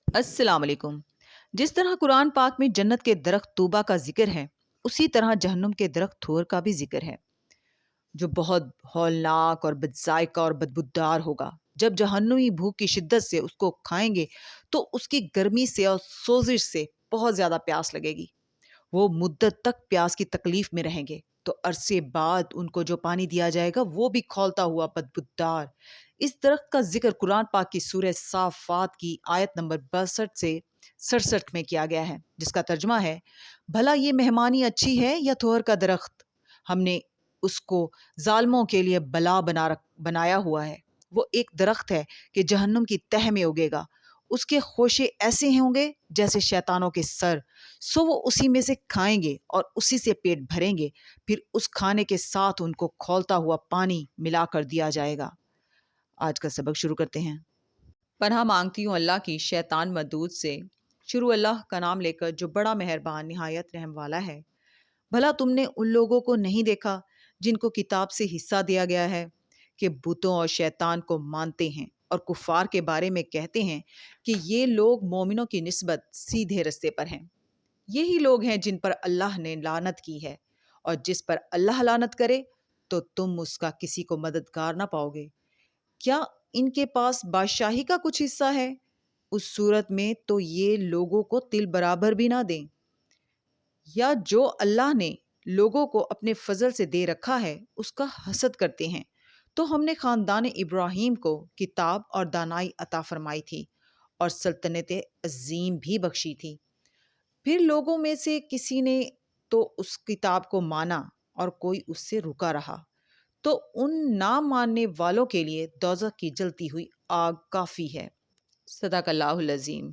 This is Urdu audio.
السلام علیکم۔ جس طرح قرآن پاک میں جنت کے درخت طوبہ کا ذکر ہے، اسی طرح جہنم کے درخت تھور کا بھی ذکر ہے، جو بہت ہولناک اور بد ذائقہ اور بدبودار ہوگا۔ جب جہنمی بھوک کی شدت سے اس کو کھائیں گے تو اس کی گرمی سے اور سوزش سے بہت زیادہ پیاس لگے گی۔ وہ مدت تک پیاس کی تکلیف میں رہیں گے، تو عرصے بعد ان کو جو پانی دیا جائے گا وہ بھی کھولتا ہوا بدبودار۔ اس درخت کا ذکر قرآن پاک کی سورہ صافات کی آیت نمبر 62 سے 67 میں کیا گیا ہے، جس کا ترجمہ ہے: بھلا یہ مہمانی اچھی ہے یا تھور کا درخت؟ ہم نے اس کو ظالموں کے لیے بلا بنایا ہوا ہے۔ وہ ایک درخت ہے کہ جہنم کی تہ میں اگے گا، اس کے خوشے ایسے ہوں گے جیسے شیطانوں کے سر، سو وہ اسی میں سے کھائیں گے اور اسی سے پیٹ بھریں گے، پھر اس کھانے کے ساتھ ان کو کھولتا ہوا پانی ملا کر دیا جائے گا۔ آج کا سبق شروع کرتے ہیں۔ پناہ مانگتی ہوں اللہ کی شیطان مردود سے۔ شروع اللہ کا نام لے کر جو بڑا مہربان نہایت رحم والا ہے۔ بھلا تم نے ان لوگوں کو نہیں دیکھا جن کو کتاب سے حصہ دیا گیا ہے کہ بتوں اور شیطان کو مانتے ہیں اور کفار کے بارے میں کہتے ہیں کہ یہ لوگ مومنوں کی نسبت سیدھے رستے پر ہیں۔ یہی لوگ ہیں جن پر اللہ نے لعنت کی ہے، اور جس پر اللہ لعنت کرے تو تم اس کا کسی کو مددگار نہ پاؤ گے۔ کیا ان کے پاس بادشاہی کا کچھ حصہ ہے؟ اس صورت میں تو یہ لوگوں کو تل برابر بھی نہ دیں۔ یا جو اللہ نے لوگوں کو اپنے فضل سے دے رکھا ہے اس کا حسد کرتے ہیں، تو ہم نے خاندان ابراہیم کو کتاب اور دانائی عطا فرمائی تھی اور سلطنت عظیم بھی بخشی تھی۔ پھر لوگوں میں سے کسی نے تو اس کتاب کو مانا اور کوئی اس سے رکا رہا، تو ان نہ ماننے والوں کے لیے دوزخ کی جلتی ہوئی آگ کافی ہے۔ صدق اللہ العظیم۔